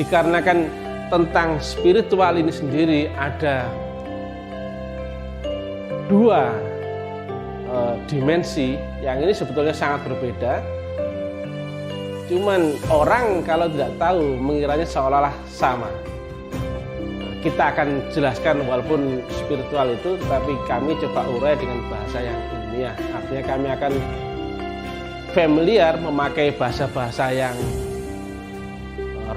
dikarenakan tentang spiritual ini sendiri ada dua dimensi yang ini sebetulnya sangat berbeda. Cuman orang kalau tidak tahu mengiranya seolah-olah sama. Kita akan jelaskan walaupun spiritual itu, tetapi kami coba urai dengan bahasa yang ilmiah. Artinya kami akan familiar memakai bahasa-bahasa yang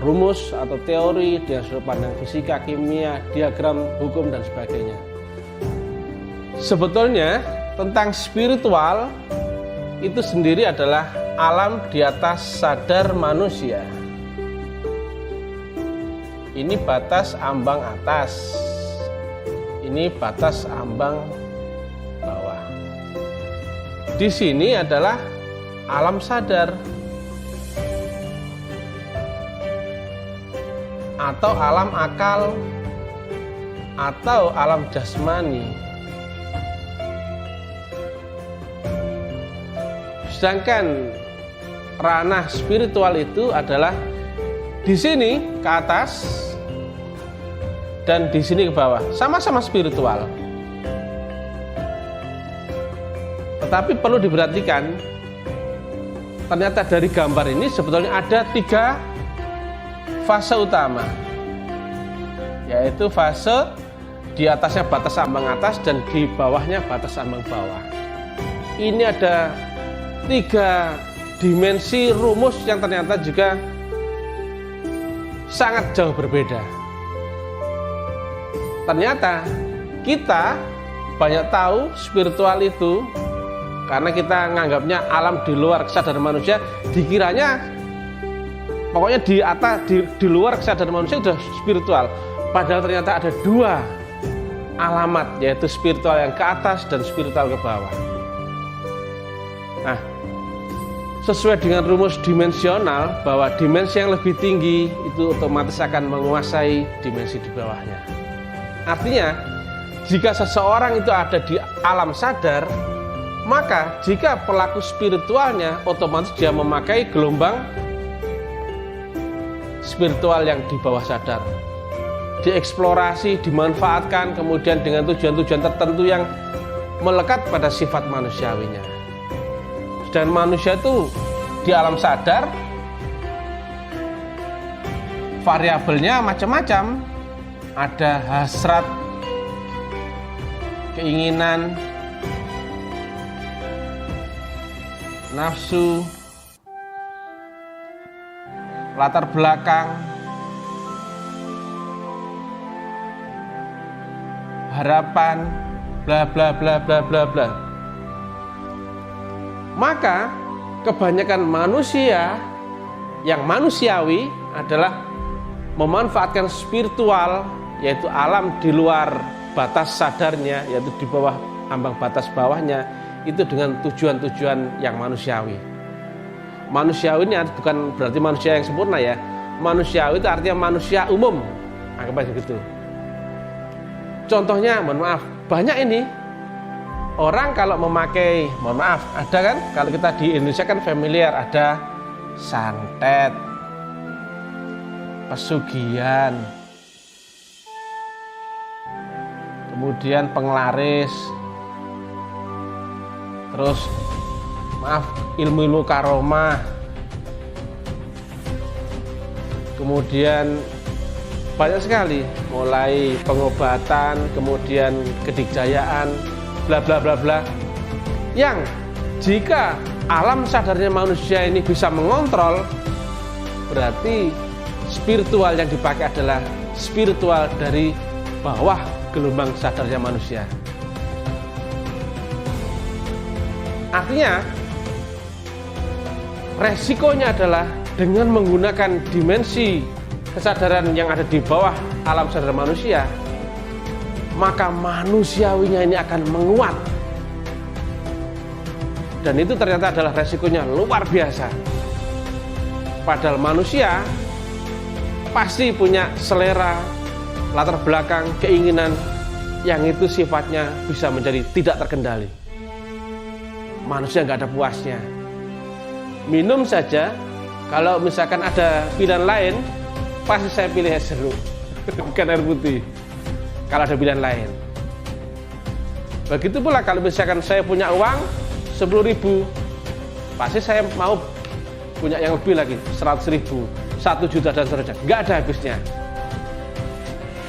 rumus atau teori dengan sudut pandang fisika, kimia, diagram, hukum, dan sebagainya. Sebetulnya tentang spiritual itu sendiri adalah alam di atas sadar manusia. Ini batas ambang atas, ini batas ambang bawah. Di sini adalah alam sadar atau alam akal atau alam jasmani. Sedangkan ranah spiritual itu adalah di sini ke atas dan di sini ke bawah, sama-sama spiritual. Tetapi perlu diperhatikan, ternyata dari gambar ini sebetulnya ada 3 fase utama, yaitu fase di atasnya batas ambang atas dan di bawahnya batas ambang bawah. Ini ada 3 dimensi rumus yang ternyata juga sangat jauh berbeda. Ternyata kita banyak tahu spiritual itu karena kita menganggapnya alam di luar kesadaran manusia, dikiranya pokoknya di atas, di luar kesadaran manusia sudah spiritual. Padahal ternyata ada 2 alamat, yaitu spiritual yang ke atas dan spiritual ke bawah. Nah, sesuai dengan rumus dimensional bahwa dimensi yang lebih tinggi itu otomatis akan menguasai dimensi di bawahnya. Artinya, jika seseorang itu ada di alam sadar, maka jika pelaku spiritualnya otomatis dia memakai gelombang spiritual yang di bawah sadar. Dieksplorasi, dimanfaatkan, kemudian dengan tujuan-tujuan tertentu yang melekat pada sifat manusiawinya. Dan manusia itu di alam sadar variabelnya macam-macam. Ada hasrat, keinginan, nafsu, latar belakang, harapan, bla bla bla bla bla bla. Maka kebanyakan manusia yang manusiawi adalah memanfaatkan spiritual, yaitu alam di luar batas sadarnya, yaitu di bawah ambang batas bawahnya, itu dengan tujuan-tujuan yang manusiawi. Manusiawi ini bukan berarti manusia yang sempurna ya. Manusiawi itu artinya manusia umum, anggap aja gitu. Contohnya, mohon maaf, banyak ini orang kalau memakai, mohon maaf, ada kan, kalau kita di Indonesia kan familiar, ada santet, pesugihan, kemudian penglaris, terus maaf, ilmu-ilmu karomah, kemudian banyak sekali, mulai pengobatan, kemudian kedikjayaan, bla bla bla bla, yang jika alam sadarnya manusia ini bisa mengontrol, berarti spiritual yang dipakai adalah spiritual dari bawah gelombang sadarnya manusia. Artinya resikonya adalah dengan menggunakan dimensi kesadaran yang ada di bawah alam sadar manusia, maka manusiawinya ini akan menguat. Dan itu ternyata adalah resikonya luar biasa. Padahal manusia pasti punya selera, latar belakang, keinginan yang itu sifatnya bisa menjadi tidak terkendali. Manusia nggak ada puasnya. Minum saja, kalau misalkan ada pilihan lain, pasti saya pilih es jeruk, bukan air putih. Kalau ada pilihan lain. Begitu pula kalau misalkan saya punya uang 10.000, pasti saya mau punya yang lebih lagi, 100.000, 1 juta dan seterusnya. Nggak ada habisnya.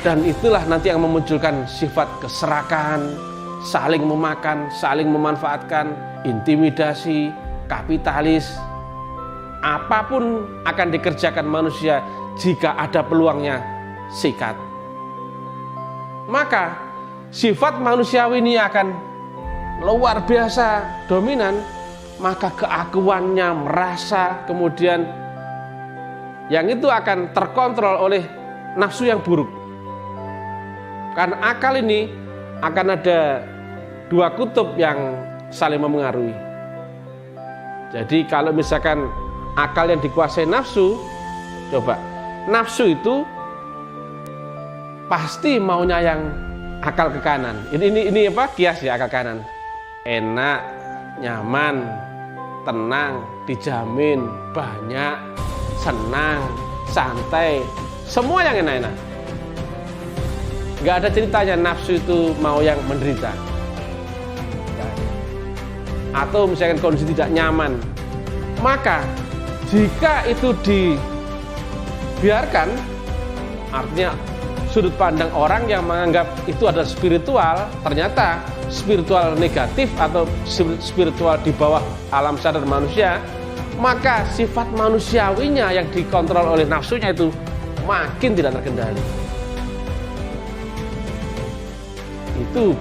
Dan itulah nanti yang memunculkan sifat keserakan, saling memakan, saling memanfaatkan, intimidasi, kapitalis. Apapun akan dikerjakan manusia jika ada peluangnya, sikat. Maka sifat manusiawi ini akan luar biasa dominan. Maka keakuannya, merasa, kemudian yang itu akan terkontrol oleh nafsu yang buruk. Karena akal ini akan ada dua kutub yang saling memengaruhi. Jadi kalau misalkan akal yang dikuasai nafsu, coba nafsu itu pasti maunya yang akal ke kanan. Ini apa? Kias ya, akal kanan. Enak, nyaman, tenang, dijamin, banyak, senang, santai, semua yang enak-enak. Nggak ada ceritanya nafsu itu mau yang menderita. Atau misalkan kondisi tidak nyaman. Maka jika itu dibiarkan, artinya sudut pandang orang yang menganggap itu adalah spiritual, ternyata spiritual negatif atau spiritual di bawah alam sadar manusia, maka sifat manusiawinya yang dikontrol oleh nafsunya itu makin tidak terkendali. Itu